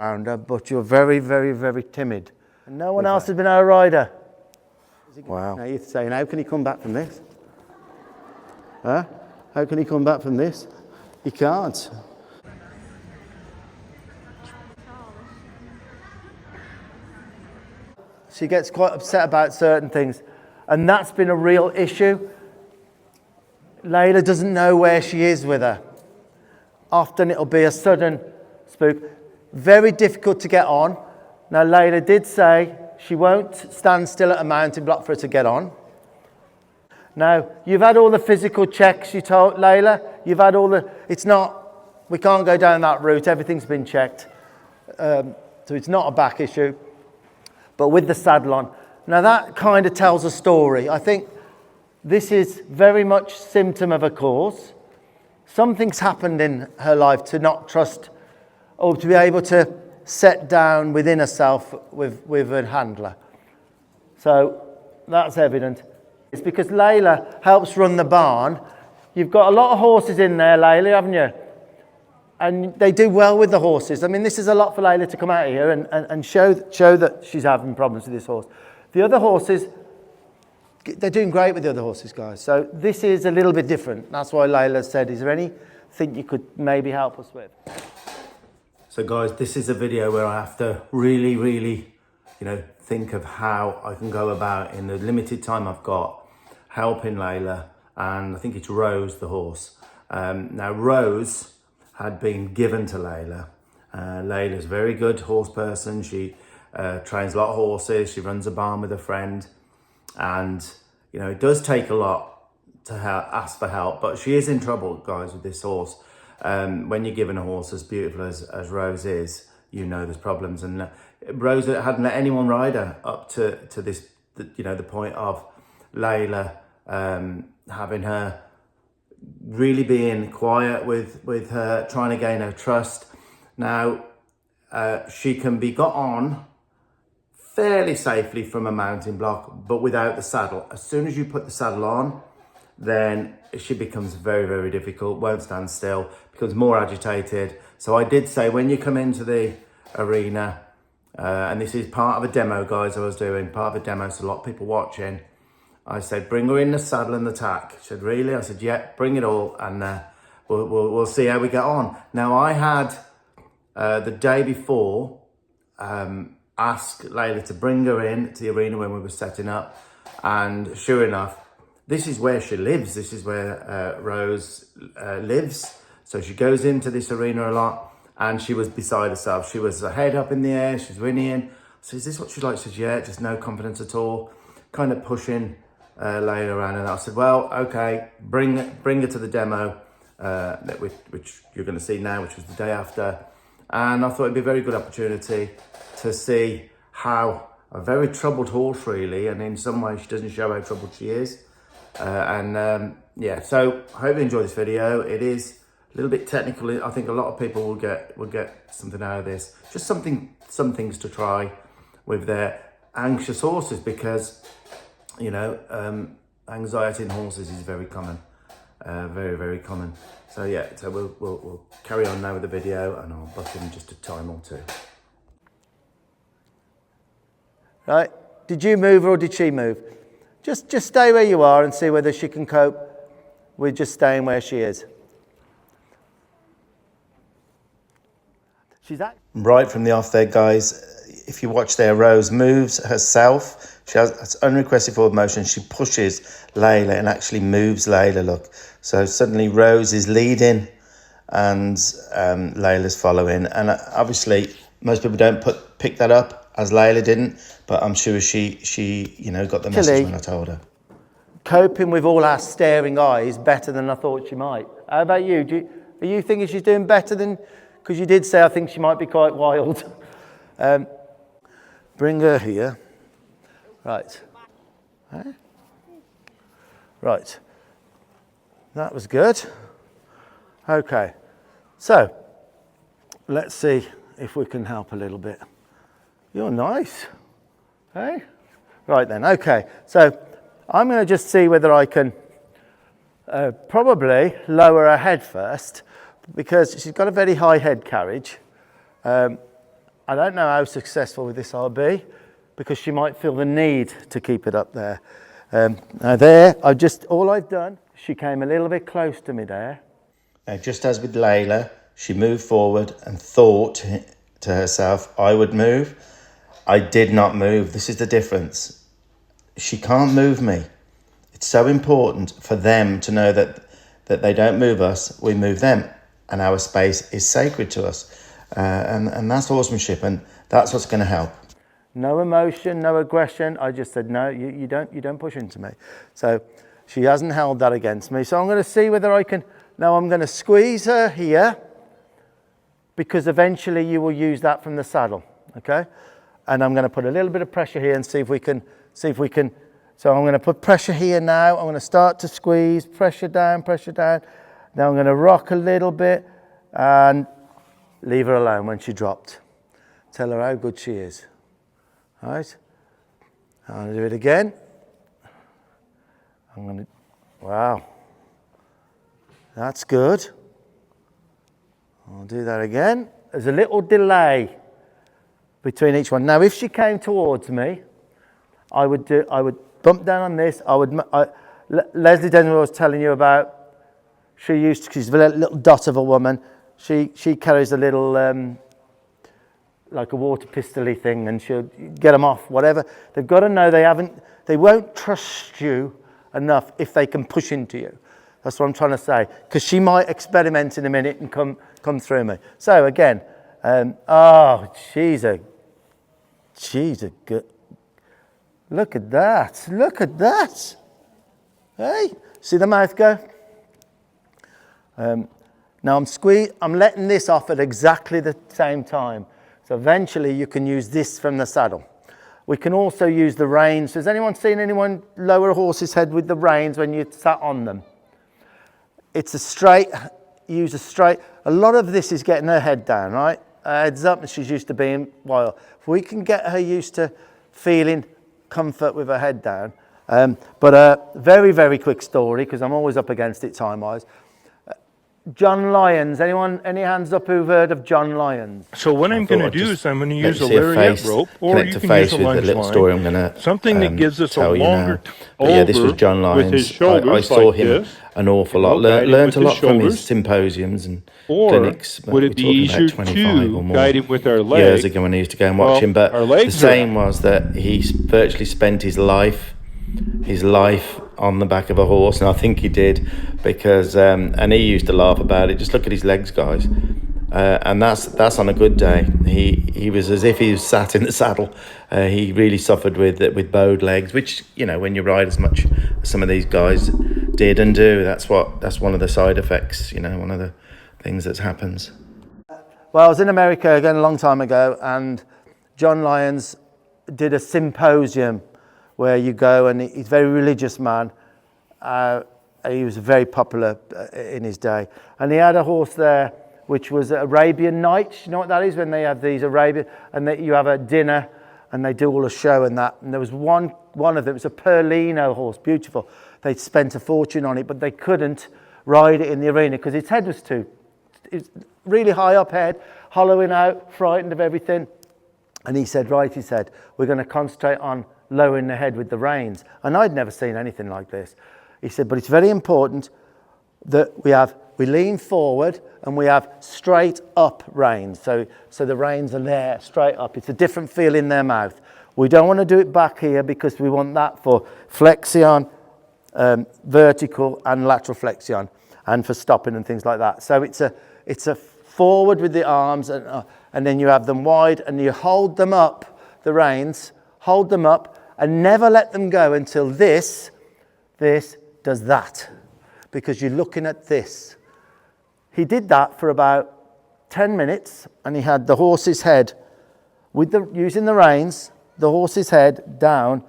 around her, but you're very, very, very timid. And no one else has been our rider. Wow. Now you're saying, how can he come back from this? Huh? How can he come back from this? He can't. She gets quite upset about certain things, and that's been a real issue. Layla doesn't know where she is with her. Often it'll be a sudden spook. Very difficult to get on. Now, Layla did say she won't stand still at a mounting block for her to get on. Now, you've had all the physical checks, you told Layla. You've had all the, it's not, we can't go down that route. Everything's been checked. So it's not a back issue. But with the saddle on. Now, that kind of tells a story. I think this is very much symptom of a cause. Something's happened in her life to not trust or to be able to set down within herself with a handler. So that's evident. It's because Layla helps run the barn. You've got a lot of horses in there, Layla, haven't you? And they do well with the horses. I mean, this is a lot for Layla to come out here and show that she's having problems with this horse. The other horses, they're doing great with the other horses, guys. So this is a little bit different. That's why Layla said, is there anything you could maybe help us with? So guys, this is a video where I have to really, really, think of how I can go about, in the limited time I've got, helping Layla. And I think it's Rose, the horse. Now, Rose had been given to Layla. Layla's a very good horse person. She trains a lot of horses. She runs a barn with a friend. And, it does take a lot to ask for help, but she is in trouble, guys, with this horse. When you're given a horse as beautiful as Rose is, there's problems. And Rose hadn't let anyone ride her up to this, the point of Layla having her really being quiet with her, trying to gain her trust. Now, she can be got on fairly safely from a mounting block, but without the saddle. As soon as you put the saddle on, then she becomes very, very difficult, won't stand still, becomes more agitated. So I did say, when you come into the arena, and this is part of a demo, guys, I was doing, part of a demo, so a lot of people watching, I said, bring her in the saddle and the tack. She said, really? I said, yeah, bring it all, and we'll see how we get on. Now, I had, the day before, asked Layla to bring her in to the arena when we were setting up, and sure enough, this is where she lives. This is where Rose lives. So she goes into this arena a lot, and she was beside herself. She was her head up in the air. She's whinnying. So is this what she likes? She says, yeah, just no confidence at all. Kind of pushing Layla around. And I said, well, okay, bring her to the demo, which you're going to see now, which was the day after. And I thought it'd be a very good opportunity to see how a very troubled horse, really, and in some ways she doesn't show how troubled she is. Yeah, so I hope you enjoy this video. It is a little bit technical. I think a lot of people will get something out of this. Just some things to try with their anxious horses, because anxiety in horses is very common, very, very common. So yeah, so we'll carry on now with the video, and I'll butt in just a time or two. Right, did you move or did she move? Just stay where you are and see whether she can cope with just staying where she is. Right from the off there, guys, if you watch there, Rose moves herself. She has it's unrequested forward motion. She pushes Layla and actually moves Layla, look. So suddenly Rose is leading and Layla's following. And obviously most people don't pick that up, as Layla didn't, but I'm sure she got the message when I told her. Coping with all our staring eyes better than I thought she might. How about you? Are you thinking she's doing better than, because you did say I think she might be quite wild. Bring her here. Right. Right. That was good. Okay. So, let's see if we can help a little bit. You're nice. Hey? Right then, okay. So, I'm going to just see whether I can probably lower her head first, because she's got a very high head carriage. I don't know how successful with this I'll be, because she might feel the need to keep it up there. Now there, all I've done, she came a little bit close to me there. Now, just as with Layla, she moved forward and thought to herself, I would move. I did not move. This is the difference. She can't move me. It's so important for them to know that they don't move us, we move them. And our space is sacred to us. And that's horsemanship, and that's what's going to help. No emotion, no aggression. I just said, no, you don't push into me. So she hasn't held that against me. So I'm going to see whether I can. Now I'm going to squeeze her here, because eventually you will use that from the saddle, okay? And I'm going to put a little bit of pressure here and see if we can. So I'm going to put pressure here now. I'm going to start to squeeze, pressure down, pressure down. Now I'm going to rock a little bit and leave her alone when she dropped. Tell her how good she is. All right? I'm going to do it again. Wow. That's good. I'll do that again. There's a little delay between each one. Now, if she came towards me, I would bump down on this. Leslie Denver was telling you about, she's a little dot of a woman. She carries a little, like a water pistol-y thing, and she'll get them off, whatever. They've got to know they won't trust you enough if they can push into you. That's what I'm trying to say. Because she might experiment in a minute and come through me. So again, she's a good, look at that, look at that. Hey, see the mouth go? Now I'm letting this off at exactly the same time. So eventually you can use this from the saddle. We can also use the reins. Has anyone seen anyone lower a horse's head with the reins when you sat on them? It's use a straight. A lot of this is getting her head down, right? Heads up, and she's used to being wild. If we can get her used to feeling comfort with her head down. But a very, very quick story, because I'm always up against it time-wise. John Lyons, any hands up who've heard of John Lyons? So what I'm going to do is I'm going to use a lariat rope, or you can use a lunge line, something that gives us a longer yeah, this was John Lyons. with his shoulders I saw like him this, an awful lot. Learned a lot from his symposiums and clinics. Would it be easier to guide him with our legs? Years ago when I used to go and watch him, but the saying was that he virtually spent his life on the back of a horse, and I think he did, because and he used to laugh about it. Just look at his legs, guys, and that's on a good day. He was as if he was sat in the saddle. He really suffered with bowed legs, which, you know, when you ride as much as some of these guys did and do, that's one of the side effects. You know, one of the things that happens. Well, I was in America again a long time ago, and John Lyons did a symposium where you go, and he's a very religious man. He was very popular in his day. And he had a horse there, which was Arabian Nights. You know what that is? When they have these Arabian, and you have a dinner, and they do all a show and that. And there was one of them, it was a Perlino horse, beautiful. They'd spent a fortune on it, but they couldn't ride it in the arena because its head was it's really high up head, hollowing out, frightened of everything. And he said, we're going to concentrate on lowering the head with the reins. And I'd never seen anything like this. He said, but it's very important that we lean forward and we have straight up reins. So the reins are there, straight up. It's a different feel in their mouth. We don't want to do it back here because we want that for flexion, vertical and lateral flexion, and for stopping and things like that. So it's a forward with the arms, and then you have them wide, and you hold them up, the reins, hold them up, and never let them go until this does that, because you're looking at this. He did that for about 10 minutes, and he had the horse's head using the reins, the horse's head down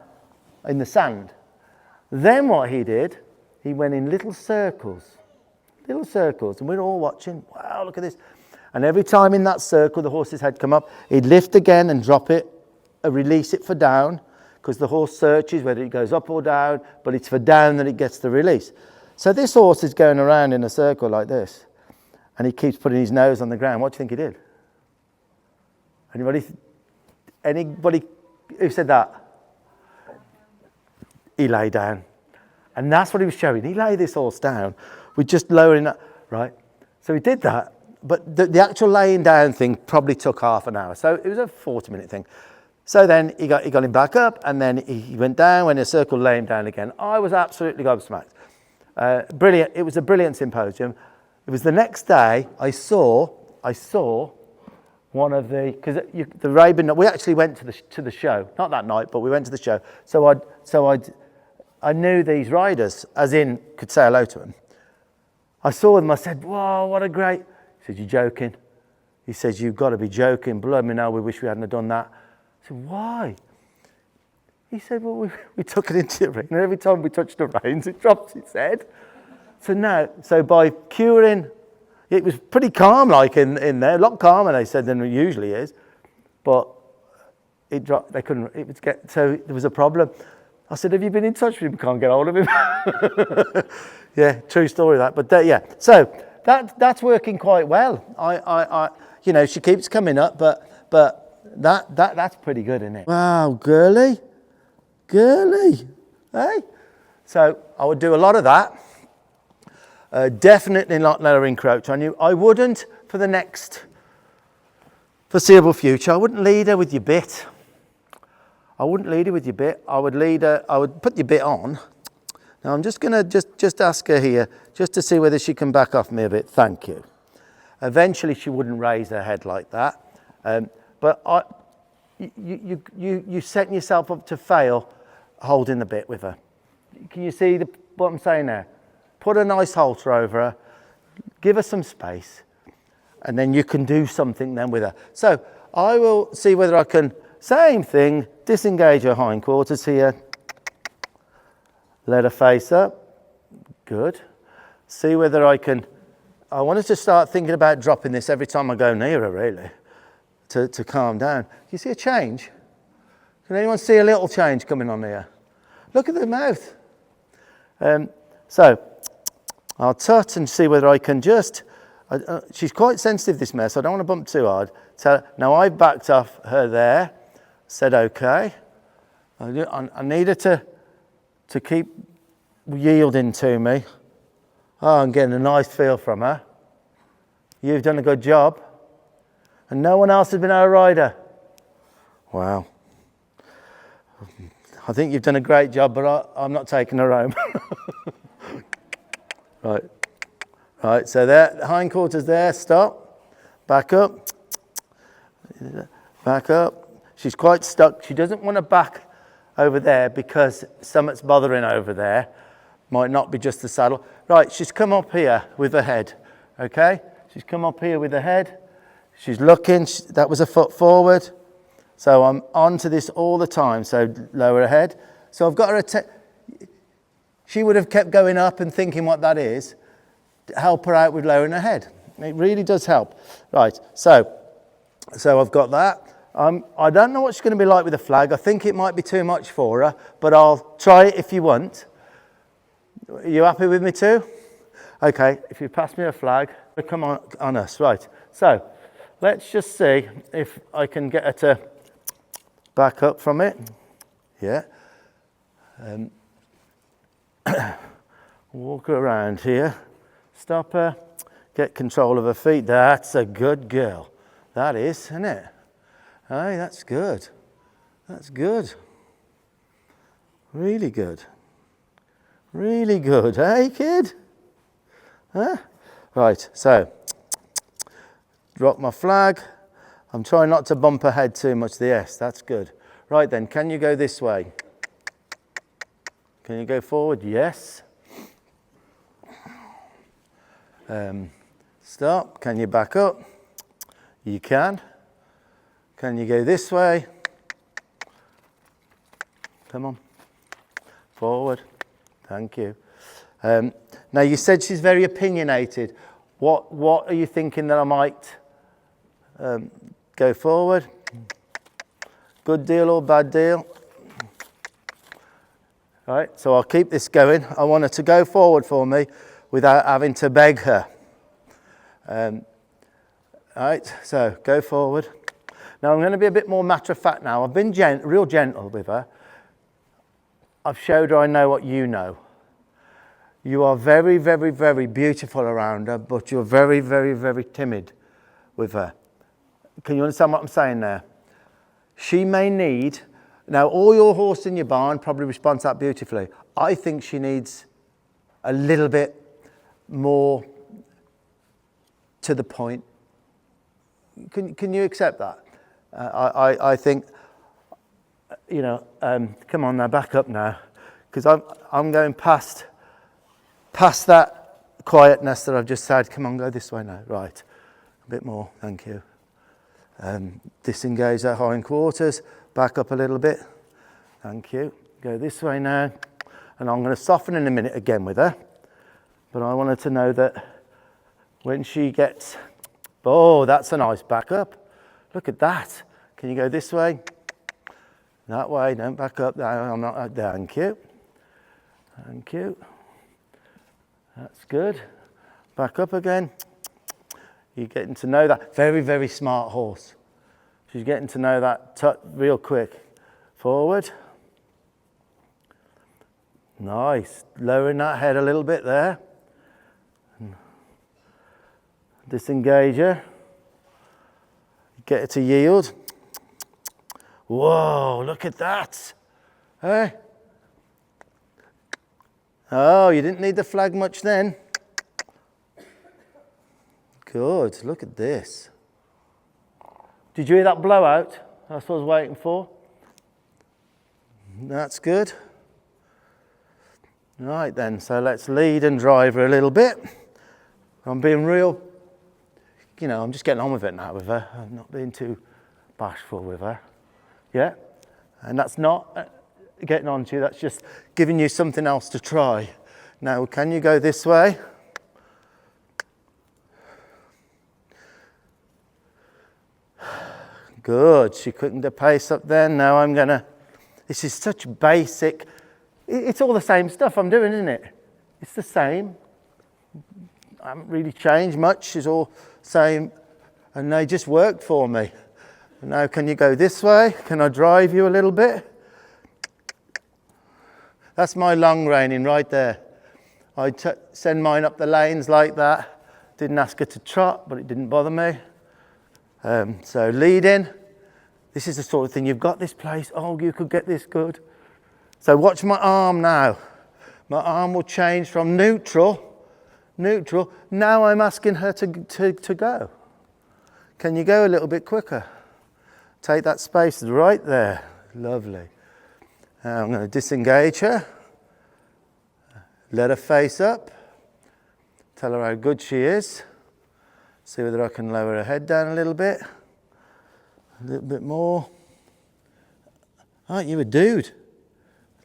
in the sand. Then what he did, he went in little circles, and we're all watching. Wow, look at this. And every time in that circle the horse's head come up, he'd lift again and drop it, release it for down, because the horse searches whether it goes up or down, but it's for down that it gets the release. So this horse is going around in a circle like this, and he keeps putting his nose on the ground. What do you think he did? Anybody who said that? He lay down. And that's what he was showing. He lay this horse down with just lowering that, right? So he did that, but the actual laying down thing probably took half an hour. So it was a 40-minute thing. So then he got him back up, and then he went down, went in a circle, lay him down again. I was absolutely gobsmacked. Brilliant. It was a brilliant symposium. It was the next day I saw one of the, because the Raven, we actually went to the show, not that night, but we went to the show. I knew these riders, as in could say hello to them. I saw them, I said, "Whoa, what a great," he said, "You're joking." He says, "You've got to be joking. Blood me now, we wish we hadn't have done that." I said, "Why?" He said, "Well, we took it into the ring, and every time we touched the reins, it dropped its head." So by curing, it was pretty calm like in there, a lot calmer, they said, than it usually is. But it dropped, they couldn't, so there was a problem. I said, "Have you been in touch with him?" Can't get hold of him. Yeah, true story that. But yeah, so that's working quite well. She keeps coming up, but that's pretty good, isn't it? Wow, girly, hey. So I would do a lot of that. Definitely not let her encroach on you. I wouldn't for the next foreseeable future. I wouldn't lead her with your bit. I would put your bit on. Now I'm just going to just ask her here, just to see whether she can back off me a bit. Thank you. Eventually she wouldn't raise her head like that. But you setting yourself up to fail holding the bit with her. Can you see what I'm saying there? Put a nice halter over her, give her some space, and then you can do something then with her. So I will see whether I can, same thing, disengage her hindquarters here, let her face up, good. See whether I wanted to start thinking about dropping this every time I go near her, really, to calm down. You see a change? Can anyone see a little change coming on here? Look at the mouth. So I'll tut and see whether I can just, she's quite sensitive, this mare, so I don't want to bump too hard. So now I've backed off her there, said okay. I need her to keep yielding to me. Oh, I'm getting a nice feel from her. You've done a good job. And no one else has been able to ride her. Wow. I think you've done a great job, but I'm not taking her home. Right, so there, hindquarters there, stop, back up. She's quite stuck. She doesn't want to back over there because something's bothering over there. Might not be just the saddle. Right, she's come up here with her head, okay? She's come up here with her head. She's looking, that was a foot forward. So I'm onto this all the time, so lower her head. So I've got her, she would have kept going up and thinking what that is, to help her out with lowering her head. It really does help. Right, so I've got that. I don't know what she's going to be like with a flag. I think it might be too much for her, but I'll try it if you want. Are you happy with me too? Okay, if you pass me a flag, come on us. Right, so let's just see if I can get her to back up from it. Yeah. Walk her around here. Stop her. Get control of her feet. That's a good girl. That is, isn't it? Hey, that's good. That's good. Really good. Really good. Hey, kid? Huh? Right, so drop my flag. I'm trying not to bump her head too much. Yes, that's good. Right then, can you go this way? Can you go forward? Yes. Stop. Can you back up? You can. Can you go this way? Come on. Forward. Thank you. Now you said she's very opinionated. What are you thinking that I might go forward? Good deal or bad deal? All right, so I'll keep this going. I want her to go forward for me without having to beg her. All right, so go forward. Now I'm going to be a bit more matter of fact now. I've been real gentle with her. I've showed her I know what you know. You are very, very, very beautiful around her, but you're very, very, very timid with her. Can you understand what I'm saying there? She may need, now all your horse in your barn probably responds that beautifully. I think she needs a little bit more to the point. Can you accept that? I think, you know, come on now, back up now, because I'm going past that quietness that I've just said. Come on, go this way now. Right, a bit more, thank you. Disengage that hindquarters, back up a little bit. Thank you. Go this way now. And I'm going to soften in a minute again with her. But I want her to know that when she gets, oh, that's a nice back up. Look at that. Can you go this way? That way, don't back up. No, I'm not, thank you. Thank you. That's good. Back up again. You're getting to know that. Very, very smart horse. She's getting to know that real quick. Forward. Nice. Lowering that head a little bit there. Disengage her. Get her to yield. Whoa, look at that. Hey. Oh, you didn't need the flag much then. Good, look at this. Did you hear that blowout? That's what I was waiting for. That's good. Right then, so let's lead and drive her a little bit. I'm being real, you know, I'm just getting on with it now with her. I'm not being too bashful with her. Yeah? And that's not getting on to you, that's just giving you something else to try. Now, can you go this way? Good, she quickened the pace up there. Now I'm gonna, this is such basic, it's all the same stuff I'm doing, isn't it? It's the same. I haven't really changed much, it's all same, and they just worked for me. Now can you go this way? Can I drive you a little bit? That's my long reining right there. I send mine up the lanes like that. Didn't ask her to trot, but it didn't bother me. So leading, this is the sort of thing, you've got this place, oh, you could get this good. So watch my arm now. My arm will change from neutral. Now I'm asking her to go. Can you go a little bit quicker? Take that space right there. Lovely. Now I'm going to disengage her. Let her face up. Tell her how good she is. See whether I can lower her head down a little bit more. Aren't you a dude?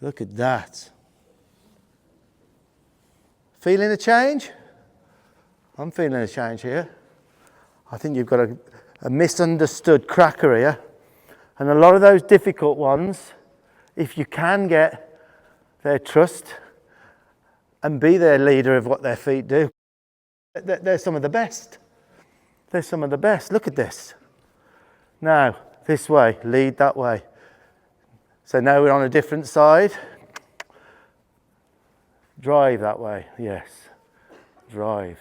Look at that. Feeling a change? I'm feeling a change here. I think you've got a misunderstood cracker here. And a lot of those difficult ones, if you can get their trust and be their leader of what their feet do, they're some of the best. They're some of the best. Look at this. Now, this way, lead that way. So now we're on a different side. Drive that way, yes. Drive.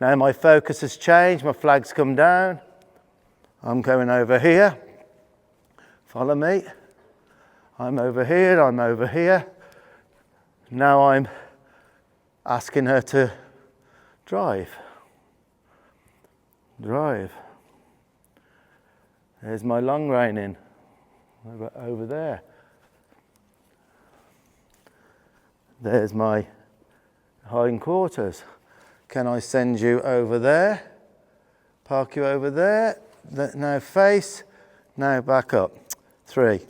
Now my focus has changed, my flag's come down. I'm going over here. Follow me. I'm over here, I'm over here. Now I'm asking her to drive. Drive. There's my long reining over there. There's my hindquarters. Can I send you over there? Park you over there. Now face. Now back up. 3.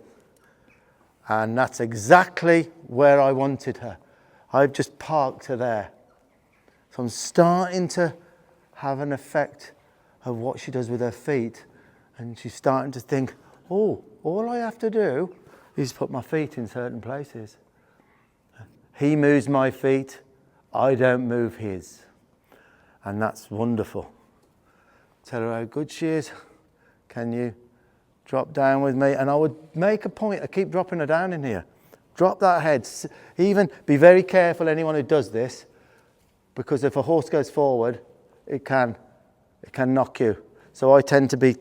And that's exactly where I wanted her. I've just parked her there. So I'm starting to have an effect of what she does with her feet. And she's starting to think, oh, all I have to do is put my feet in certain places. He moves my feet, I don't move his. And that's wonderful. Tell her how good she is. Can you drop down with me, and I would make a point, I keep dropping her down in here. Drop that head, even be very careful anyone who does this, because if a horse goes forward, it can knock you. So I tend to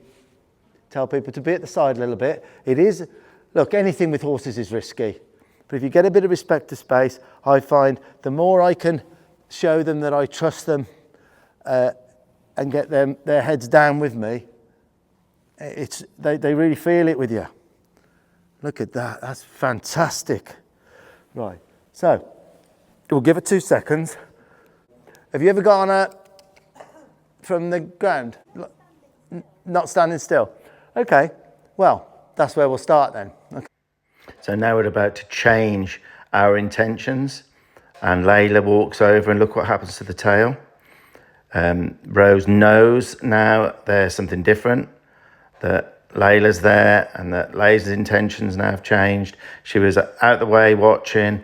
tell people to be at the side a little bit. It is, look, anything with horses is risky, but if you get a bit of respect to space, I find the more I can show them that I trust them and get their heads down with me, they really feel it with you. Look at that, that's fantastic. Right, so we'll give it 2 seconds. Have you ever gone from the ground? Not standing still? Okay, well, that's where we'll start then. Okay. So now we're about to change our intentions, and Layla walks over and look what happens to the tail. Rose knows now there's something different, that Layla's there and that Layla's intentions now have changed. She was out the way watching.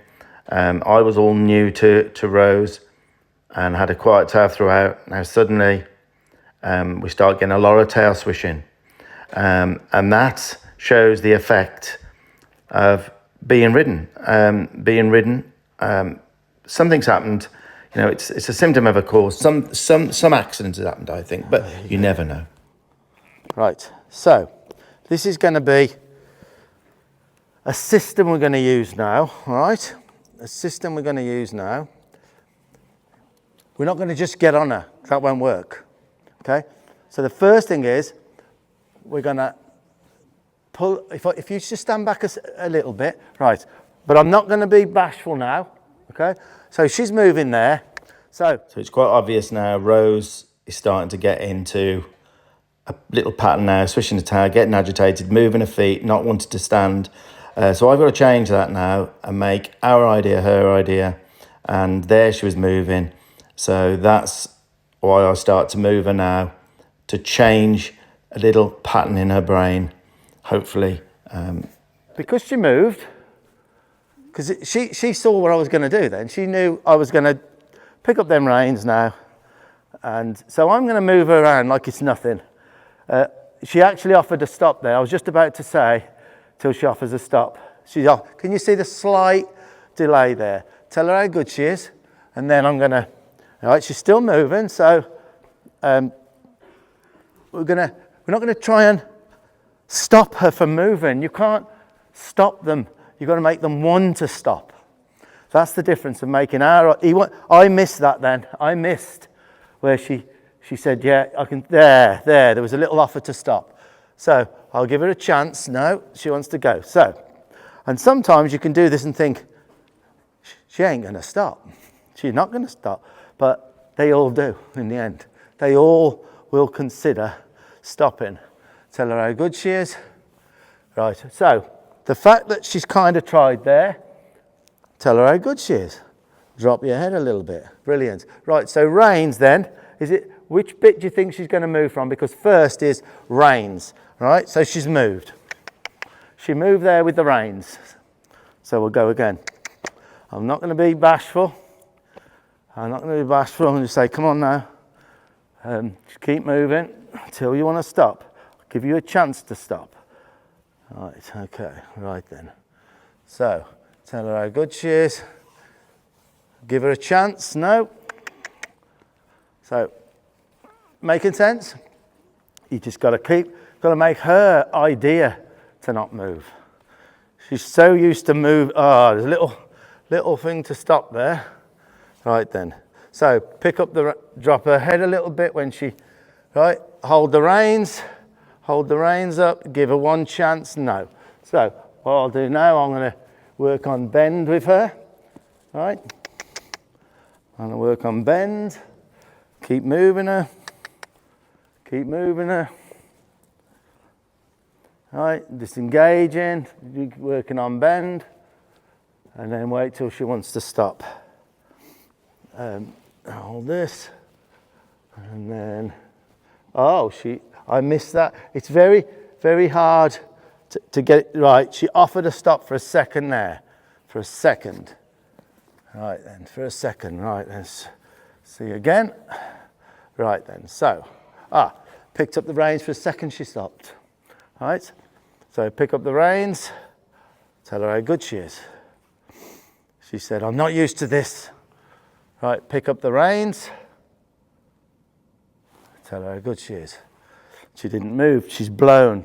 I was all new to Rose and had a quiet tail throughout. Now suddenly we start getting a lot of tail swishing. And that shows the effect of being ridden. Something's happened. You know, it's a symptom of a cause. Some accident has happened, I think, but you never know. Right, so this is going to be a system we're going to use now, all right? A system we're going to use now. We're not going to just get on her. That won't work, okay? So the first thing is we're going to pull, if you just stand back a little bit, right, but I'm not going to be bashful now, okay? So she's moving there. So it's quite obvious now, Rose is starting to get into a little pattern now, swishing the tail, getting agitated, moving her feet, not wanting to stand. So I've got to change that now and make our idea her idea. And there she was moving. So that's why I start to move her now, to change a little pattern in her brain, hopefully. Because she moved, because she saw what I was going to do then. She knew I was going to pick up them reins now. And so I'm going to move her around like it's nothing. She actually offered a stop there. I was just about to say, till she offers a stop. She's off. Can you see the slight delay there? Tell her how good she is. And then I'm going to, all right, she's still moving. So we're not going to try and stop her from moving. You can't stop them. You've got to make them want to stop. That's the difference of making our... I missed that then. I missed where she said, yeah, I can... There was a little offer to stop. So I'll give her a chance. No, she wants to go. So, and sometimes you can do this and think, she ain't going to stop. She's not going to stop. But they all do in the end. They all will consider stopping. Tell her how good she is. Right, so the fact that she's kind of tried there, tell her how good she is. Drop your head a little bit. Brilliant. Right, so reins then, which bit do you think she's going to move from? Because first is reins, right? So she's moved. She moved there with the reins. So we'll go again. I'm not going to be bashful. I'm not going to be bashful. I'm going to say, come on now. Just keep moving until you want to stop. I'll give you a chance to stop. Right, okay, right then. So, tell her how good she is. Give her a chance. No. So, making sense? You just got to make her idea to not move. She's so used to move. Oh, there's a little thing to stop there. Right then. So, drop her head a little bit when she, right? Hold the reins up. Give her one chance. No. So, what I'll do now, I'm going to work on bend with her. Right? I'm going to work on bend. Keep moving her. Keep moving her. Right, disengaging, working on bend, and then wait till she wants to stop. Hold this, and then, I missed that. It's very, very hard to get it right. She offered a stop for a second there, for a second. Right then, for a second, right, let's see again. Right then, so, picked up the reins for a second, she stopped. Right, So pick up the reins, tell her how good she is. She said, I'm not used to this. Right, pick up the reins, tell her how good she is. She didn't move, she's blown.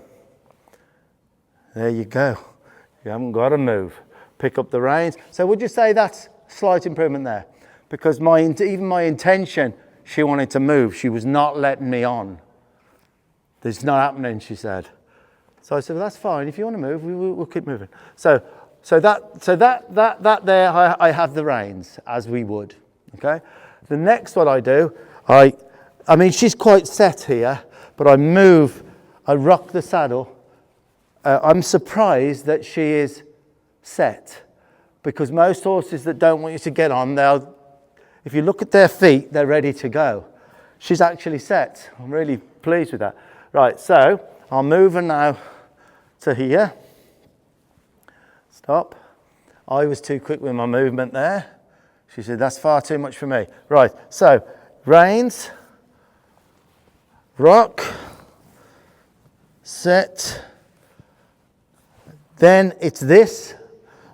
There you go. You haven't got to move. Pick up the reins. So would you say that's slight improvement there? Because even my intention, she wanted to move. She was not letting me on. This is not happening, she said. So I said, well, that's fine. If you want to move, we'll keep moving. So that there, I have the reins, as we would. Okay. The next one I do, I mean, she's quite set here, but I move, I rock the saddle. I'm surprised that she is set, because most horses that don't want you to get on, if you look at their feet, they're ready to go. She's actually set. I'm really pleased with that. Right, so I'll move her now to here. Stop. I was too quick with my movement there. She said, that's far too much for me. Right, so reins, rock, set, then it's this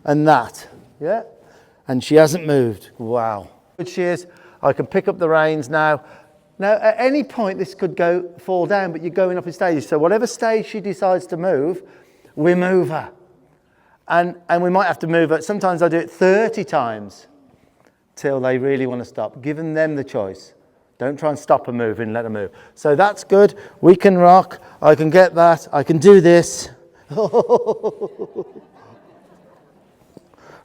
and that, yeah? And she hasn't moved. Wow. Good she is. I can pick up the reins now. Now, at any point, this could fall down, but you're going up in stages. So whatever stage she decides to move, we move her. And we might have to move her. Sometimes I do it 30 times till they really want to stop, giving them the choice. Don't try and stop her moving, let her move. So that's good. We can rock. I can get that. I can do this.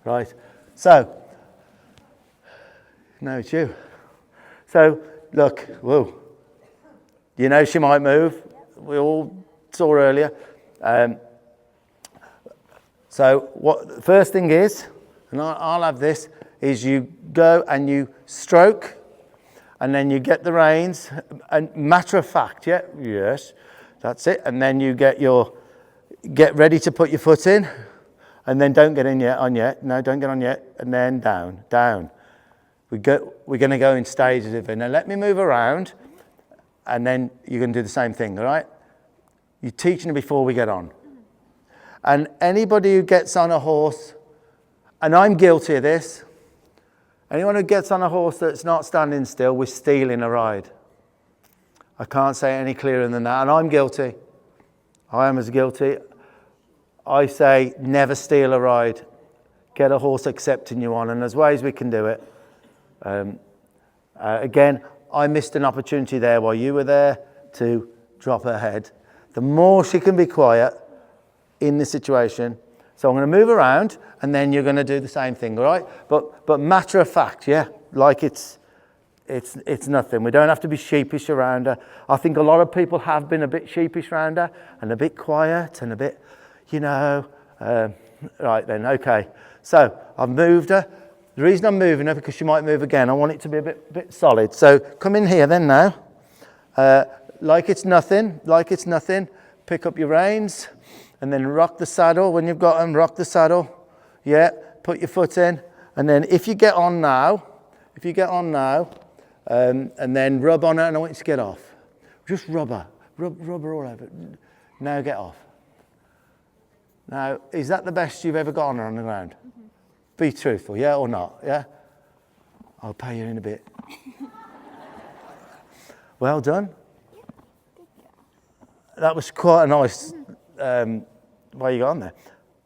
Right. So, no, it's you. So, look, whoa. You know she might move. We all saw earlier. So what the first thing is, and I'll have this, is you go and you stroke, and then you get the reins, and matter of fact, yeah, yes, that's it. And then you get ready to put your foot in, and then don't get on yet. No, don't get on yet, and then down. We're going to go in stages of it. Now let me move around, and then you're going to do the same thing, all right? You're teaching it before we get on. And anybody who gets on a horse, and I'm guilty of this, anyone who gets on a horse that's not standing still, we're stealing a ride. I can't say it any clearer than that, and I'm guilty. I am as guilty. I say never steal a ride. Get a horse accepting you on, and there's ways we can do it. Again, I missed an opportunity there while you were there to drop her head. The more she can be quiet in this situation. So I'm going to move around, and then you're going to do the same thing, all right? But matter of fact, yeah, like it's nothing. We don't have to be sheepish around her. I think a lot of people have been a bit sheepish around her, and a bit quiet, and a bit, right then, okay. So I've moved her. The reason I'm moving her, because she might move again, I want it to be a bit solid. So come in here then now. Like it's nothing, pick up your reins, and then rock the saddle. When you've got them, rock the saddle. Yeah, put your foot in. And then if you get on now, and then rub on her, and I want you to get off. Just rub her. Rub her all over. Now get off. Now, is that the best you've ever got on her on the ground? Mm-hmm. Be truthful, yeah or not? Yeah? I'll pay you in a bit. Well done. That was quite a nice way you got on there.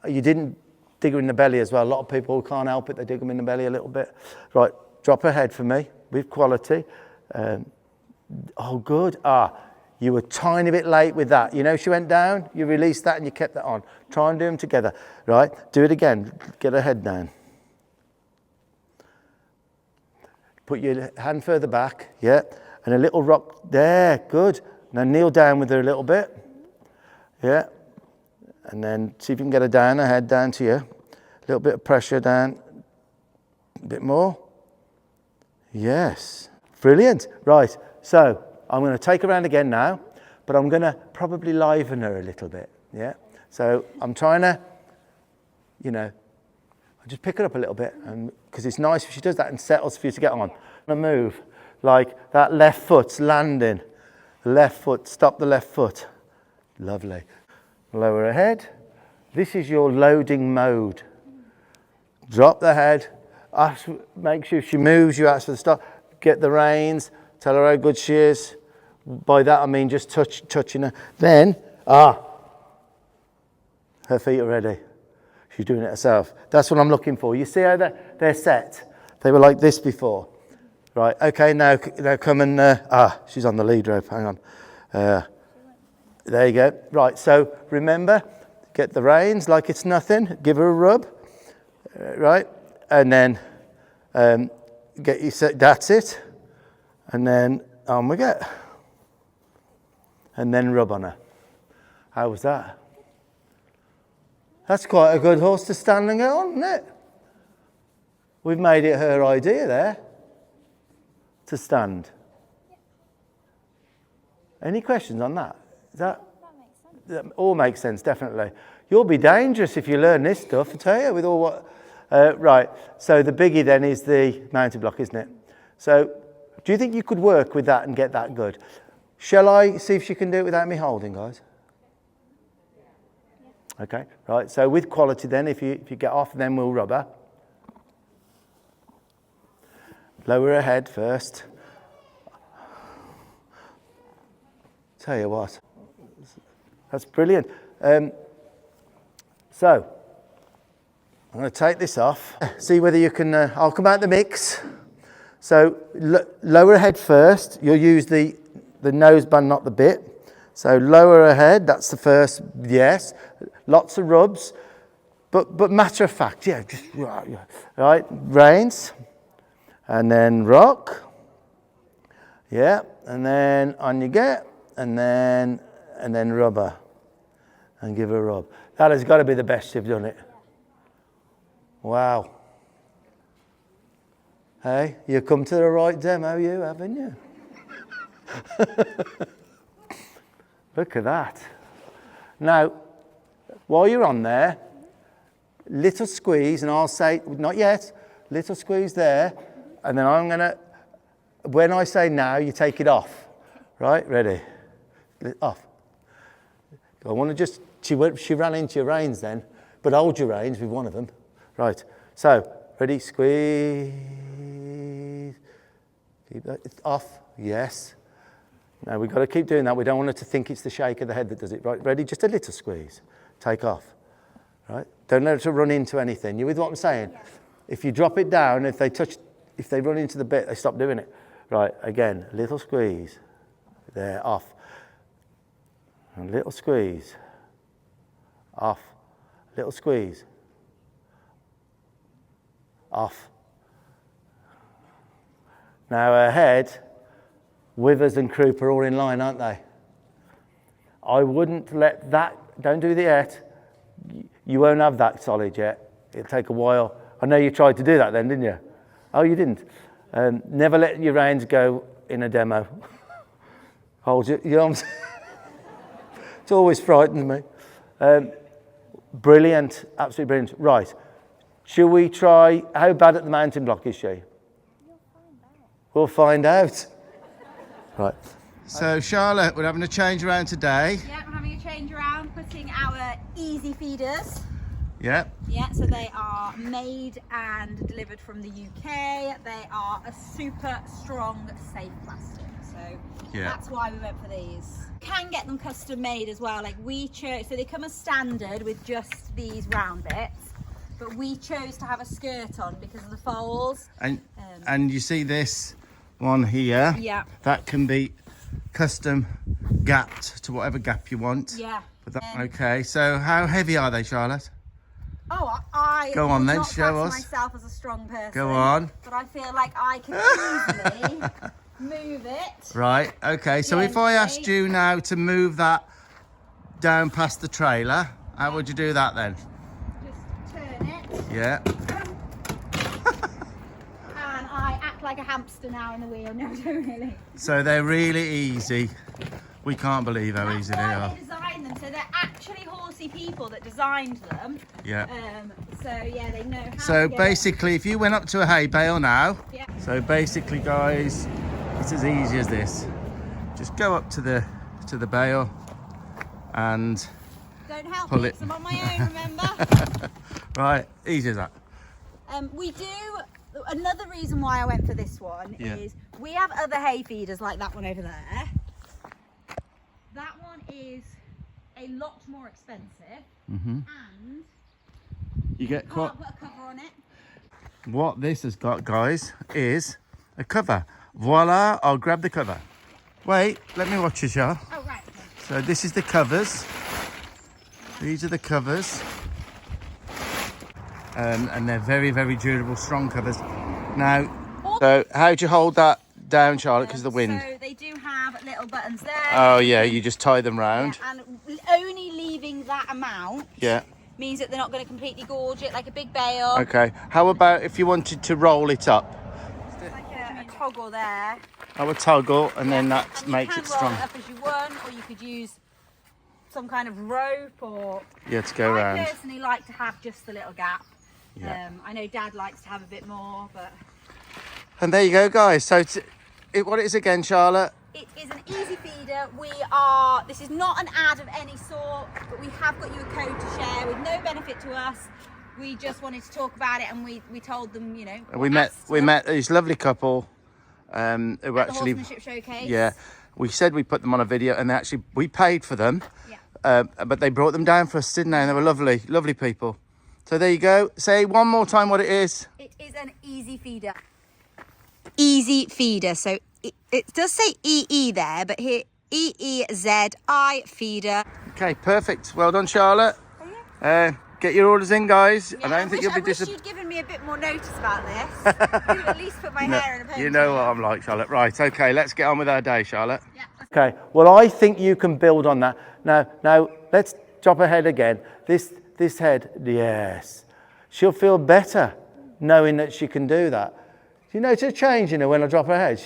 You didn't dig her in the belly as well. A lot of people can't help it. They dig them in the belly a little bit. Right, drop her head for me with quality. Oh, good. You were a tiny bit late with that. You know, she went down, you released that, and you kept that on. Try and do them together. Right, do it again. Get her head down. Put your hand further back, yeah, and a little rock there. Good. Now kneel down with her a little bit, yeah, and then see if you can get her down, her head down to you. A little bit of pressure down, a bit more. Yes, brilliant. Right, so I'm going to take her around again now, but I'm going to probably liven her a little bit, yeah. So I'm trying to, I just pick her up a little bit, and because it's nice if she does that and settles for you to get on. A move, like that left foot's landing. The left foot, stop the left foot. Lovely. Lower her head. This is your loading mode. Drop the head. Make sure if she moves, you ask for the stop. Get the reins. Tell her how good she is. By that I mean just touching her. Then, her feet are ready. She's doing it herself. That's what I'm looking for. You see how they're set? They were like this before. Right, okay, now come and, she's on the lead rope, hang on. There you go. Right, so remember, get the reins like it's nothing. Give her a rub, right? And then get you set, that's it. And then on we get. And then rub on her. How was that? That's quite a good horse to stand and get on, isn't it? We've made it her idea there to stand. Any questions on that? That all makes sense, definitely. You'll be dangerous if you learn this stuff, I tell you, with all what... right, so the biggie then is the mounted block, isn't it? So do you think you could work with that and get that good? Shall I see if she can do it without me holding, guys? Okay, right, so with quality then, if you get off, then we'll rub her. Lower her head first. Tell you what, that's brilliant. So, I'm going to take this off. See whether you can, I'll come out the mix. So, lower her head first. You'll use the noseband, not the bit. So lower her head, that's the first, yes. Lots of rubs, but matter of fact, yeah, just, right, reins. And then rock, yeah, and then on you get, and then rubber, and give her a rub. That has got to be the best you've done it. Wow. Hey, you've come to the right demo, you, haven't you? Look at that. Now, while you're on there, little squeeze, and I'll say, not yet, little squeeze there. And then I'm going to, when I say now, you take it off. Right? Ready? Off. I want to just, she ran into your reins then, but hold your reins with one of them. Right. So, ready? Squeeze. Keep that off. Yes. Now, we've got to keep doing that. We don't want her to think it's the shake of the head that does it. Right? Ready? Just a little squeeze. Take off. Right? Don't let her to run into anything. You with what I'm saying? Yeah. If you drop it down, if they run into the bit, they stop doing it. Right, again, little squeeze. There, off. A little squeeze. Off. Little squeeze. Off. Now her head, withers and croup are all in line, aren't they? I wouldn't let that, don't do the yet. You won't have that solid yet. It'll take a while. I know you tried to do that then, didn't you? Oh, you didn't. Never let your reins go in a demo. Hold you know what I'm saying? It always frightens me. Brilliant, absolutely brilliant. Right, shall we try, how bad at the mountain block is she? We'll find out. Right. So Charlotte, we're having a change around today. Yeah, we're having a change around, putting our easy feeders. Yeah. Yeah, so they are made and delivered from the UK. They are a super strong, safe plastic. So that's why we went for these. Can get them custom made as well. Like we chose, so they come as standard with just these round bits, but we chose to have a skirt on because of the folds. And you see this one here? Yeah. That can be custom gapped to whatever gap you want. Yeah. Okay, so how heavy are they, Charlotte? Oh, I go on then, not show class us. myself as a strong person. Go on. But I feel like I can easily move it. Right, okay, so if I asked you now to move that down past the trailer, how would you do that then? Just turn it. Yeah. And I act like a hamster now in the wheel. No, don't really. So they're really easy. We can't believe how easy they are. They designed them, so they're actually horsey people that designed them. Yeah. So yeah, they know how. So basically, if you went up to a hay bale now, yeah. So basically, guys, it's as easy as this. Just go up to the bale and go Don't help Pull me it. 'cause I'm on my own, remember? Right, easy as that. We do, another reason why I went for this one is we have other hay feeders like that one over there. That one is a lot more expensive and You get can't put a cover on it. What this has got, guys, is a cover. Voila, I'll grab the cover. Wait, let me watch it, y'all. Oh, right. Okay. So this is the covers. These are the covers. And they're very, very durable, strong covers. Now, so how do you hold that down, Charlotte, because of the wind? So they do have little buttons there. Oh, yeah, you just tie them round. Yeah, and only leaving that amount Yeah. means that they're not going to completely gorge it like a big bale. Okay. How about if you wanted to roll it up? Like a toggle there. I would toggle, and then that and makes it strong. You can roll it up as you want, or you could use some kind of rope, or... Yeah, to go round. I personally like to have just the little gap. Yeah. I know Dad likes to have a bit more, but... And there you go, guys. So what it is again, Charlotte? It is an easy feeder. This is not an ad of any sort, but we have got you a code to share with no benefit to us. We just wanted to talk about it, and we told them, you know. We met this lovely couple who were at actually the Horsemanship Showcase. Yeah, we said we put them on a video, and we paid for them. Yeah. But they brought them down for us, didn't they? And they were lovely, lovely people. So there you go. Say one more time what it is. It is an easy feeder. Easy feeder. So it does say EE there, but here EEZI feeder. Okay, perfect. Well done, Charlotte. Get your orders in, guys. Yeah, I don't think you'll be disappointed. I wish you'd given me a bit more notice about this. You'd at least put my hair in a ponytail. You know what I'm like, Charlotte. Right, okay, let's get on with our day, Charlotte. Yeah. Okay, well, I think you can build on that. Now let's drop her head again. This head, yes. She'll feel better knowing that she can do that. You notice a change in her when I drop her head?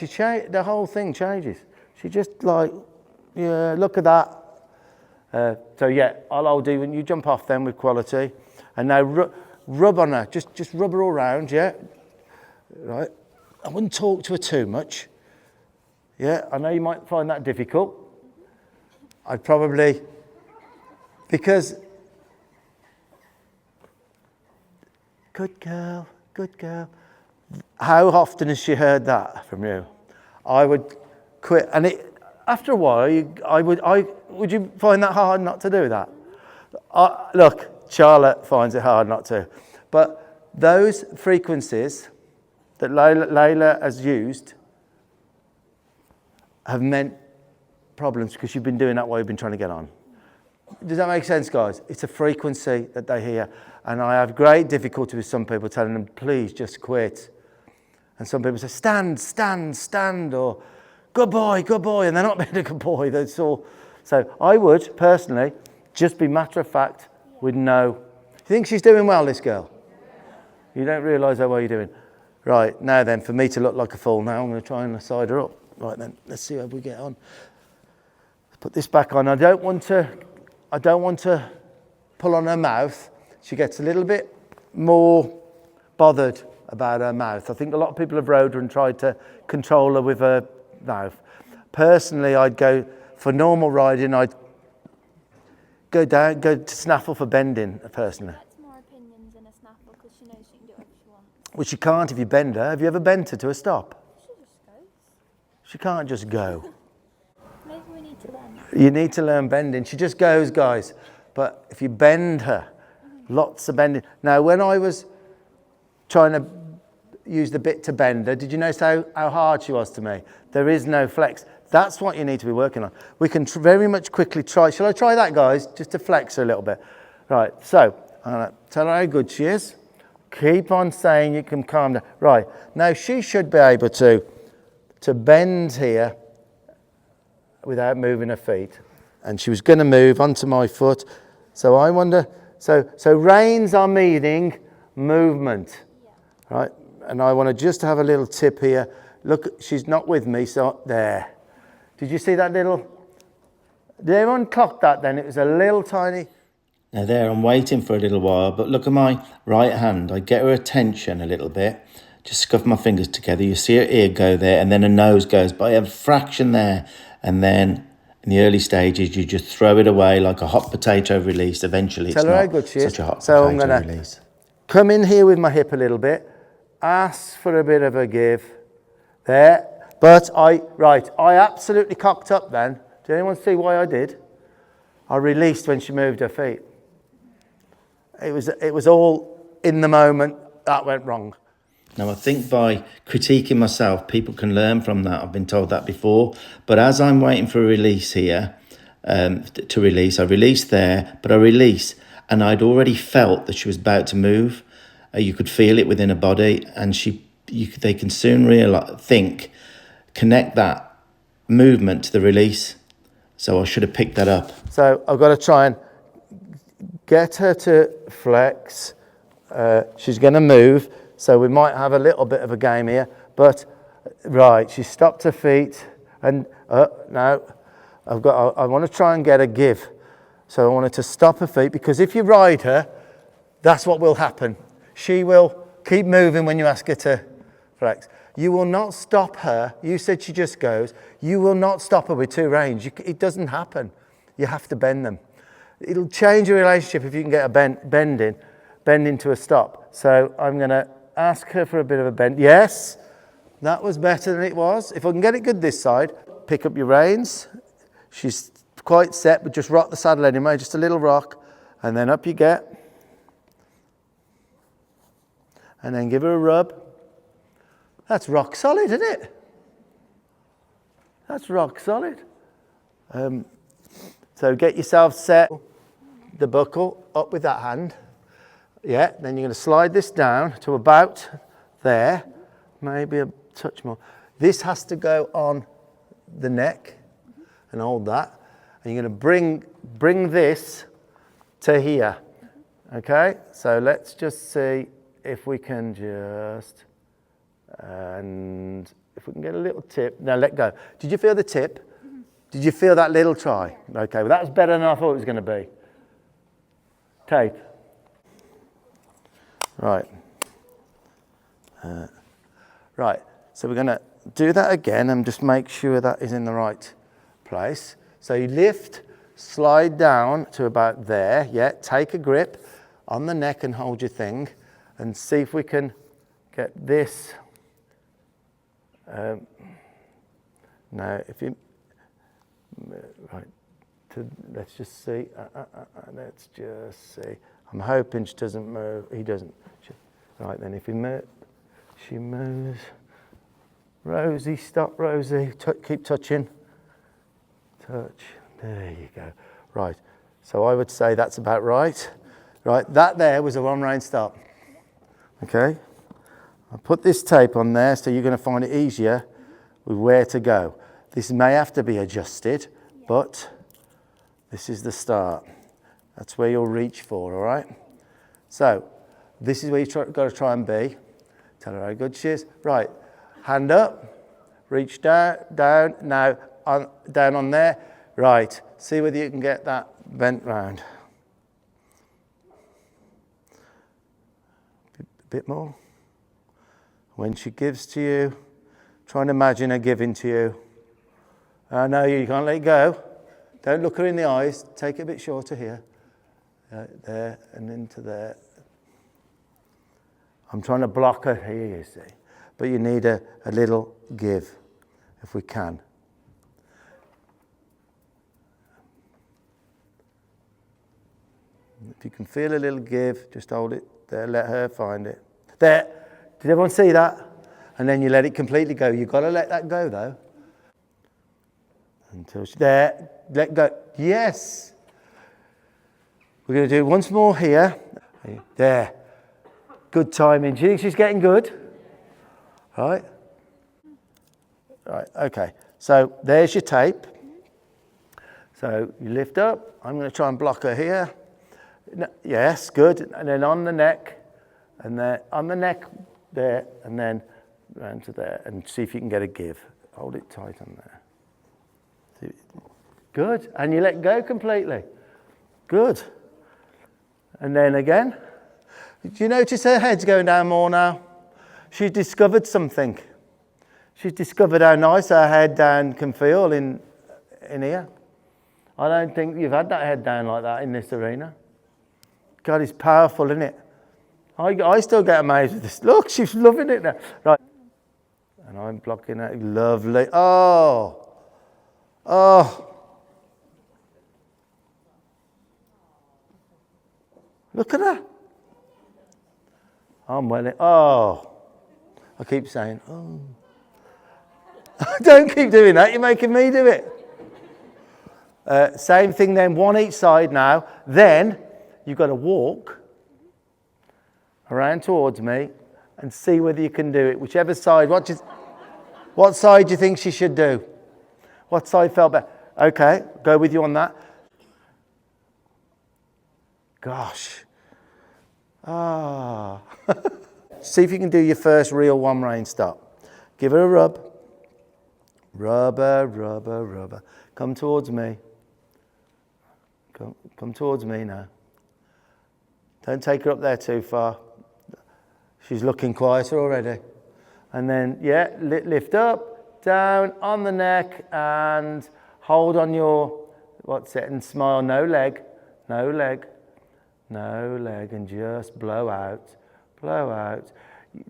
The whole thing changes. She just like, yeah, look at that. So yeah, I'll do when you jump off then with quality. And now rub on her, just rub her all around, yeah? Right, I wouldn't talk to her too much. Yeah, I know you might find that difficult. I'd probably, because, good girl, good girl. How often has she heard that from you? I would quit, and after a while, would you find that hard not to do that? Look, Charlotte finds it hard not to, but those frequencies that Layla has used have meant problems because you've been doing that while you've been trying to get on. Does that make sense, guys? It's a frequency that they hear, and I have great difficulty with some people telling them, please just quit. And some people say, stand, stand, stand, or good boy, and they're not being a good boy. That's all. So I would, personally, just be matter of fact with no. You think she's doing well, this girl? You don't realise how well you're doing. Right, now then, for me to look like a fool now, I'm going to try and side her up. Right then, let's see how we get on. Let's put this back on. I don't want to pull on her mouth. She gets a little bit more bothered about her mouth. I think a lot of people have rode her and tried to control her with her mouth. Personally, I'd go for normal riding. I'd go to snaffle for bending, personally. That's more opinions than a snaffle because she knows she can do whatever she wants. Well, she can't if you bend her. Have you ever bent her to a stop? She just goes. She can't just go. Maybe we need to learn. You need to learn bending. She just goes, guys. But if you bend her, lots of bending. Now, when I was trying to use the bit to bend her, did you notice how hard she was to me? There is no flex. That's what you need to be working on. We can very much quickly try. Shall I try that, guys? Just to flex her a little bit. Right, so I'm going to tell her how good she is. Keep on saying you can calm down. Right, now she should be able to bend here without moving her feet. And she was going to move onto my foot. So I wonder, so reins are meaning movement, right? And I want to just have a little tip here. Look, she's not with me, so there. Did you see that little, did everyone clock that then? It was a little tiny. Now there, I'm waiting for a little while, but look at my right hand. I get her attention a little bit. Just scuff my fingers together. You see her ear go there, and then her nose goes by a fraction there, and then In the early stages, you just throw it away like a hot potato release. Eventually, it's not such a hot so potato I'm going release. to come in here with my hip a little bit, ask for a bit of a give. There. But I absolutely cocked up then. Did anyone see why I did? I released when she moved her feet. It was all in the moment. That went wrong. Now, I think by critiquing myself, people can learn from that. I've been told that before. But as I'm waiting for a release here, to release, I release there, but I release. And I'd already felt that she was about to move. You could feel it within her body. And they can soon connect that movement to the release. So I should have picked that up. So I've got to try and get her to flex. She's going to move. So we might have a little bit of a game here, but she stopped her feet, and now I want to try and get a give. So I want her to stop her feet, because if you ride her, that's what will happen. She will keep moving when you ask her to flex. You will not stop her. You said she just goes. You will not stop her with two reins. It doesn't happen. You have to bend them. It'll change your relationship if you can get a bend into a stop. So I'm going to ask her for a bit of a bend. Yes, that was better than it was. If I can get it good this side, pick up your reins. She's quite set, but just rock the saddle anyway, just a little rock, and then up you get. And then give her a rub. That's rock solid, isn't it? That's rock solid. So get yourself set. The buckle up with that hand. Yeah, then you're going to slide this down to about there, maybe a touch more. This has to go on the neck and hold that. And you're going to bring this to here. Okay, so let's just see if we can and if we can get a little tip. Now let go. Did you feel the tip? Did you feel that little try? Okay, well that was better than I thought it was going to be. Tape. Right. Right, so we're going to do that again and just make sure that is in the right place. So you lift, slide down to about there. Yeah, take a grip on the neck and hold your thing and see if we can get this. Now, if you, right, let's just see. Let's just see. I'm hoping she doesn't move. He doesn't. Right, then if he moves, she moves. Rosie, stop, Rosie. Keep touching. Touch. There you go. Right. So I would say that's about right. Right. That there was a one-rein stop. Okay. I'll put this tape on there so you're going to find it easier with where to go. This may have to be adjusted, but this is the start. That's where you'll reach for, all right? So this is where you've got to try and be. Tell her how good she is. Right, hand up, reach down, now down on there. Right, see whether you can get that bent round. A bit more. When she gives to you, try and imagine her giving to you. No, you can't let it go. Don't look her in the eyes. Take it a bit shorter here. There and into there. I'm trying to block her here, you see. But you need a little give, if we can. If you can feel a little give, just hold it there, let her find it. There. Did everyone see that? And then you let it completely go. You've got to let that go, though. Until she, there, let go. Yes. We're going to do it once more here. There. Good timing. Do you think she's getting good? Right. Right, okay. So there's your tape. So you lift up. I'm going to try and block her here. No, yes, good. And then on the neck. And then on the neck there. And then round to there. And see if you can get a give. Hold it tight on there. Good. And you let go completely. Good. And then again. Do you notice her head's going down more now? She's discovered something. She's discovered how nice her head down can feel in here. I don't think you've had that head down like that in this arena. God, it's powerful, isn't it? I still get amazed with this. Look, she's loving it now. Right. And I'm blocking it. Lovely. Oh. Oh. Look at her. I'm well. Oh. I keep saying, oh. Don't keep doing that. You're making me do it. Same thing then, one each side now. Then you've got to walk around towards me and see whether you can do it. Whichever side. What side do you think she should do? What side felt better? Okay, go with you on that. Gosh. Ah. See if you can do your first real one-rein stop. Give her a rub. Rubber, rubber, rubber. Come towards me. Come towards me now. Don't take her up there too far. She's looking quieter already. And then, yeah, lift up, down, on the neck, and hold on your, and smile, no leg, no leg, no leg, and just blow out, blow out.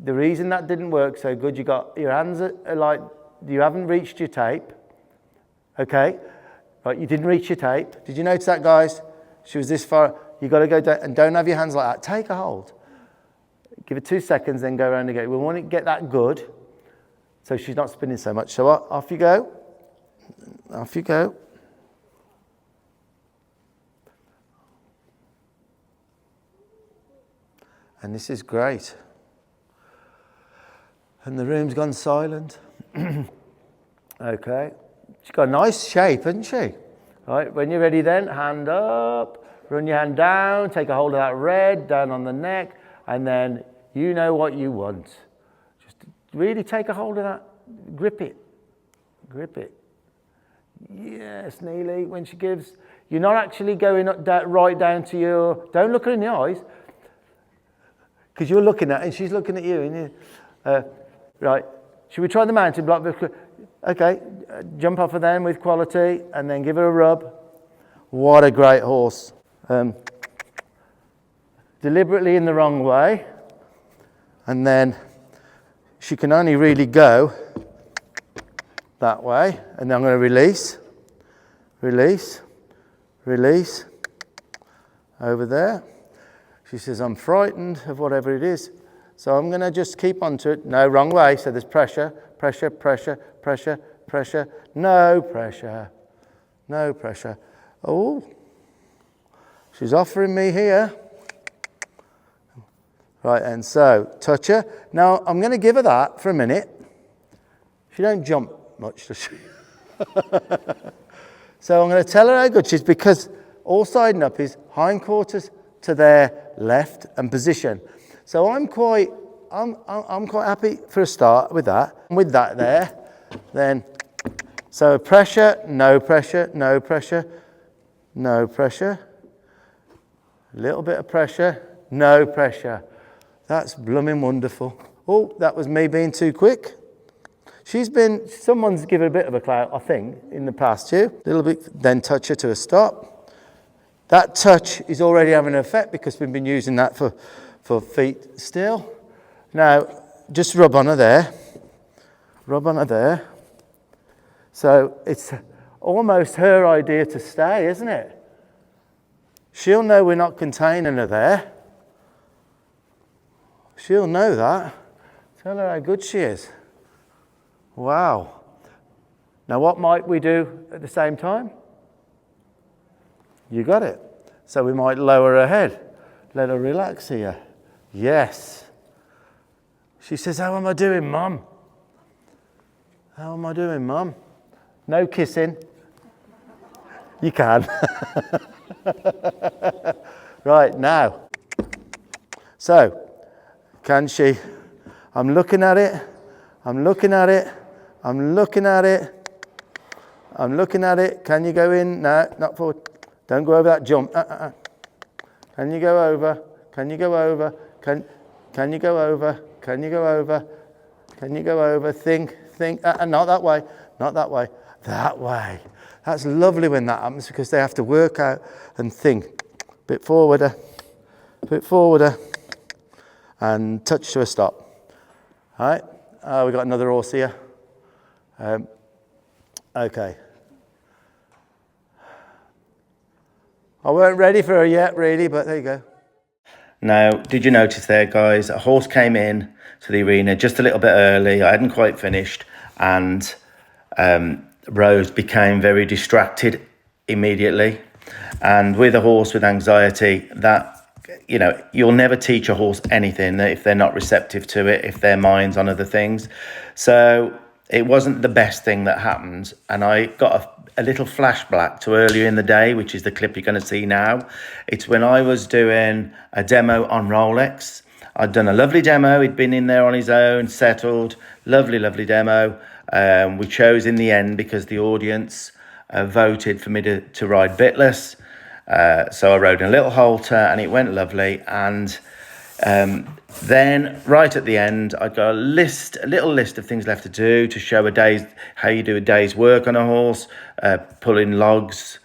The reason that didn't work so good, you got, your hands are like, you haven't reached your tape, okay? Right, you didn't reach your tape. Did you notice that, guys? She was this far. You got to go down, and don't have your hands like that. Take a hold. Give it 2 seconds, then go around again. We want to get that good, so she's not spinning so much. So off you go. Off you go. And this is great. And the room's gone silent. Okay. She's got a nice shape, hasn't she? Right, when you're ready then, hand up, run your hand down, take a hold of that red, down on the neck, and then you know what you want. Just really take a hold of that, grip it, grip it. Yes, Neely, when she gives, you're not actually going up, right down to your, don't look her in the eyes, because you're looking at her and she's looking at you. And right, should we try the mountain block? Okay, jump off of them with quality and then give her a rub. What a great horse. Deliberately in the wrong way. And then she can only really go that way. And then I'm going to release, release, release. Over there. She says, I'm frightened of whatever it is. So I'm going to just keep on to it. No, wrong way. So there's pressure, pressure, pressure, pressure, pressure. No pressure. No pressure. Oh, she's offering me here. Right, and so touch her. Now I'm going to give her that for a minute. She don't jump much, does she? So I'm going to tell her how good she is, because all siding up is hindquarters to their left and position. So I'm quite happy for a start with that. And with that there, then, so pressure, no pressure, no pressure, no pressure. A little bit of pressure, no pressure. That's blooming wonderful. Oh, that was me being too quick. Someone's given a bit of a clout, I think, in the past too. A little bit, then touch her to a stop. That touch is already having an effect because we've been using that for feet still. Now, just rub on her there. Rub on her there. So it's almost her idea to stay, isn't it? She'll know we're not containing her there. She'll know that. Tell her how good she is. Wow. Now what might we do at the same time? You got it. So we might lower her head. Let her relax here. Yes. She says, how am I doing, Mum? How am I doing, Mum? No kissing. You can. Right, now. So, can she? I'm looking at it. I'm looking at it. I'm looking at it. I'm looking at it. Can you go in? No, not forward. Don't go over that jump. Can you go over? Can you go over? Can you go over? Can you go over? Can you go over? Think. Not that way. Not that way. That way. That's lovely when that happens because they have to work out and think. Bit forwarder, and touch to a stop. All right, we've got another horse here. Okay. I weren't ready for her yet, really, but there you go. Now, did you notice there, guys, a horse came in to the arena just a little bit early. I hadn't quite finished, and Rose became very distracted immediately. And with a horse with anxiety, that, you know, you'll never teach a horse anything if they're not receptive to it, if their mind's on other things. So it wasn't the best thing that happened. And I got a little flashback to earlier in the day, which is the clip you're going to see now. It's when I was doing a demo on Rolex. I'd done a lovely demo. He'd been in there on his own, settled. Lovely, lovely demo. We chose in the end because the audience voted for me to ride bitless. So I rode in a little halter and it went lovely. And then right at the end, I got a little list of things left to do to show how you do a day's work on a horse, pulling logs,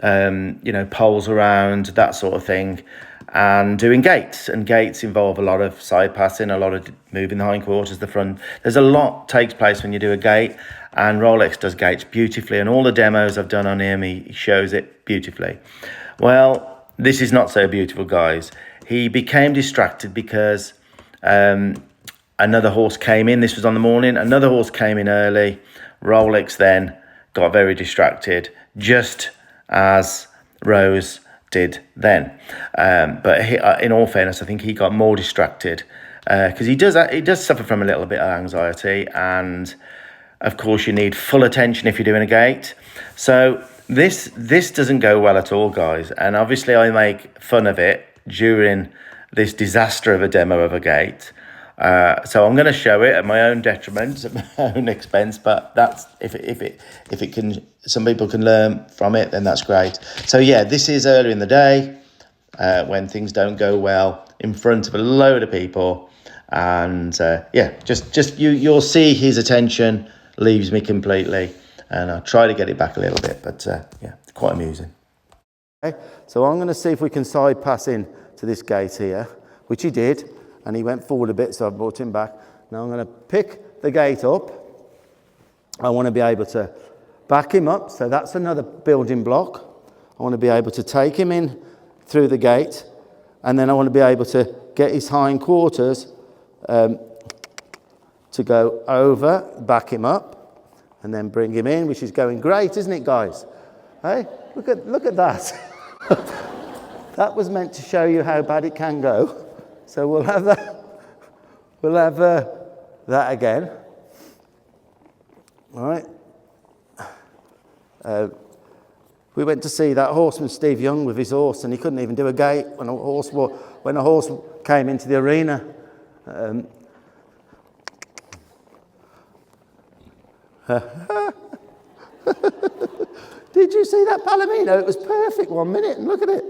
poles around, that sort of thing, and doing gaits. And gaits involve a lot of side passing, a lot of moving the hindquarters, the front. There's a lot takes place when you do a gait, and Rolex does gaits beautifully. And all the demos I've done on him, he shows it beautifully. Well, this is not so beautiful, guys. He became distracted because another horse came in. This was on the morning. Another horse came in early. Rolex then got very distracted, just as Rose did then. But in all fairness, I think he got more distracted because he does suffer from a little bit of anxiety. And, of course, you need full attention if you're doing a gait. So this doesn't go well at all, guys. And obviously I make fun of it during this disaster of a demo of a gait. So I'm going to show it at my own detriment, at my own expense. But that's if it can, some people can learn from it, then that's great. So yeah, this is earlier in the day when things don't go well in front of a load of people, and you'll see his attention leaves me completely, and I'll try to get it back a little bit, but it's quite amusing. Okay, so I'm going to see if we can side pass in to this gate here, which he did, and he went forward a bit, so I brought him back. Now I'm going to pick the gate up. I want to be able to back him up, so that's another building block. I want to be able to take him in through the gate, and then I want to be able to get his hindquarters to go over, back him up, and then bring him in, which is going great, isn't it, guys? Hey, look at that. That was meant to show you how bad it can go. So we'll have that. We'll have that again. All right. We went to see that horseman Steve Young with his horse, and he couldn't even do a gait when a horse came into the arena. Did you see that Palomino? It was perfect 1 minute, and look at it.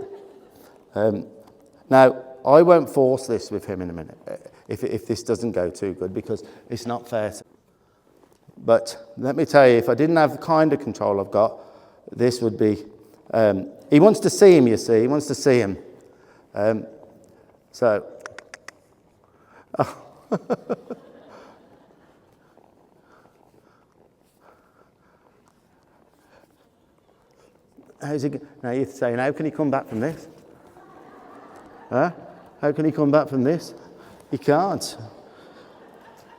Now, I won't force this with him in a minute if this doesn't go too good, because it's not fair. But let me tell you, if I didn't have the kind of control I've got, this would be... he wants to see him, you see. He wants to see him. So... Oh. How's he? Now you're saying, how can he come back from this? Huh? How can he come back from this? He can't.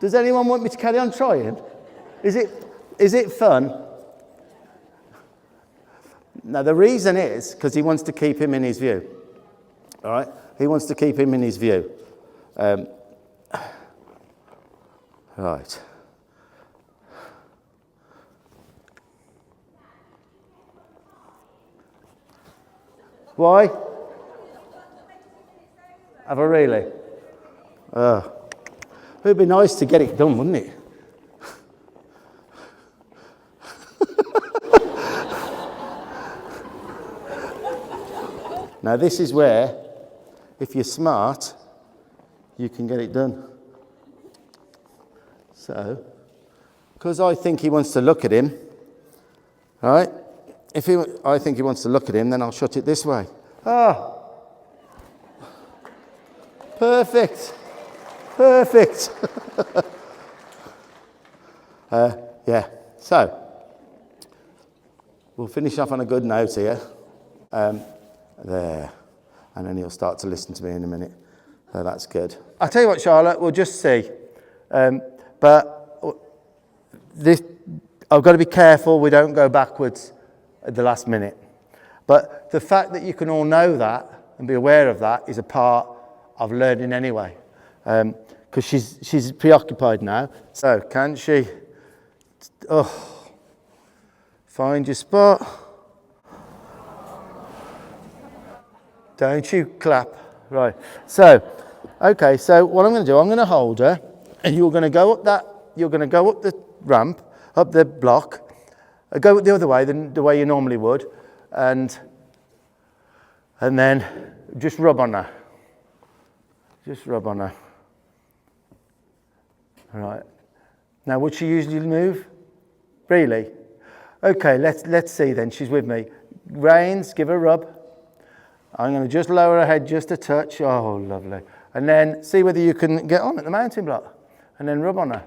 Does anyone want me to carry on trying? Is it fun? Now the reason is because he wants to keep him in his view. All right? He wants to keep him in his view. Right. Why? Have I really? It would be nice to get it done, wouldn't it? Now this is where, if you're smart, you can get it done. So, because I think he wants to look at him, right? I think he wants to look at him, then I'll shut it this way. Perfect. Perfect. Yeah, so we'll finish off on a good note here. There. And then he'll start to listen to me in a minute. So that's good. I'll tell you what, Charlotte, we'll just see. But this, I've got to be careful we don't go backwards at the last minute. But the fact that you can all know that and be aware of that is a part of learning anyway. Because she's preoccupied now. So can she, find your spot. Don't you clap. Right. So, okay, so what I'm going to do, I'm going to hold her and you're going to go up the ramp, up the block, go the other way than the way you normally would, and then just rub on her. Just rub on her. All right. Now, would she usually move? Really? Okay, let's see then. She's with me. Reins, give her a rub. I'm going to just lower her head just a touch. Oh, lovely. And then see whether you can get on at the mounting block. And then rub on her.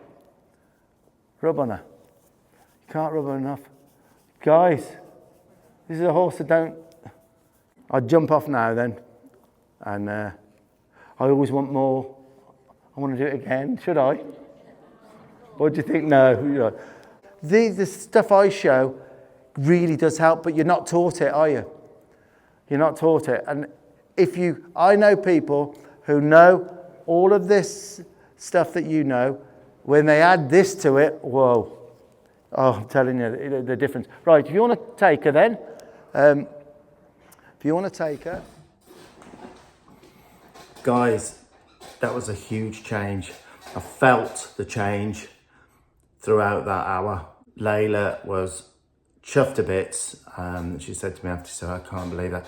Rub on her. You can't rub her enough. Guys, this is a horse that don't... I'd jump off now then. And I always want more. I want to do it again. Should I? What do you think? No. The stuff I show really does help, but you're not taught it, are you? You're not taught it. And I know people who know all of this stuff that you know, when they add this to it, whoa. Oh, I'm telling you the difference. Right, if you want to take her then, if you want to take her. Guys, that was a huge change. I felt the change throughout that hour. Layla was chuffed to bits. She said to me after, so I can't believe that.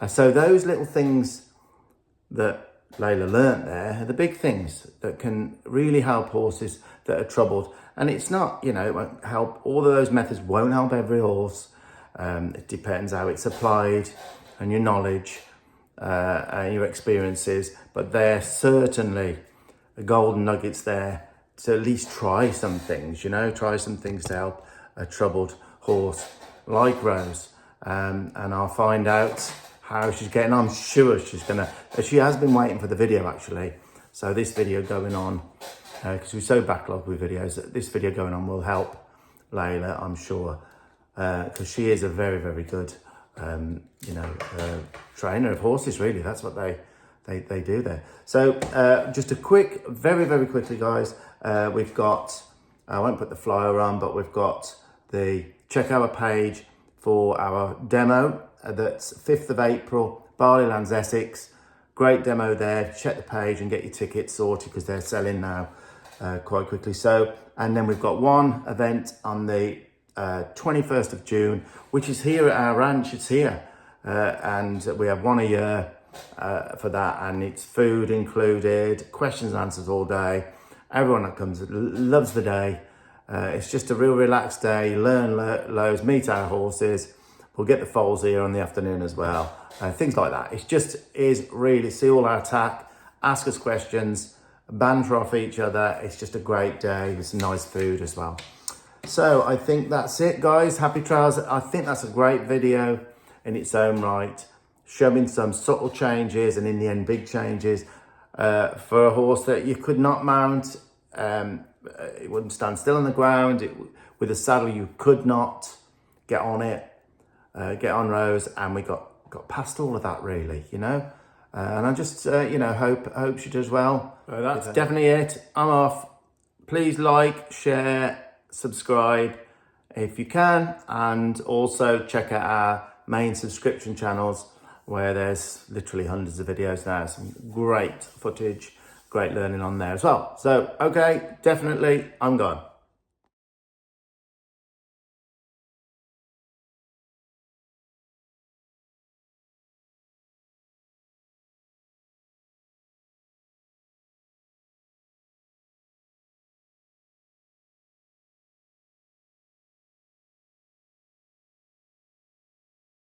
So those little things that Layla learnt there are the big things that can really help horses that are troubled. And it's not, it won't help. All of those methods won't help every horse. It depends how it's applied and your knowledge and your experiences. But they're certainly golden nuggets there to at least try some things, try some things to help a troubled horse like Rose. And I'll find out how she's getting on. I'm sure she has been waiting for the video actually. So this video going on, because we're so backlogged with videos, this video going on will help Layla, I'm sure. Because she is a very, very good, trainer of horses, really. That's what they do there. So just a quick, very, very quickly, guys, we've got, I won't put the flyer on, but we've got check our page for our demo. That's 5th of April, Barleylands, Essex. Great demo there. Check the page and get your tickets sorted because they're selling now quite quickly. So, and then we've got one event on the 21st of June, which is here at our ranch. It's here. And we have one a year for that. And it's food included, questions and answers all day. Everyone that comes loves the day. It's just a real relaxed day. Learn loads, meet our horses. We'll get the foals here on the afternoon as well. Things like that. Is really see all our tack, ask us questions, banter off each other. It's just a great day with some nice food as well. So I think that's it, guys. Happy trails. I think that's a great video in its own right, showing some subtle changes and in the end big changes for a horse that you could not mount. It wouldn't stand still on the ground. With a saddle, you could not get on it. Get on Rose, and we got past all of that, really, and I just hope she does well. That's definitely it. I'm off. Please like, share, subscribe if you can, and also check out our main subscription channels where there's literally hundreds of videos now. Some great footage, great learning on there as well. So okay, definitely I'm gone.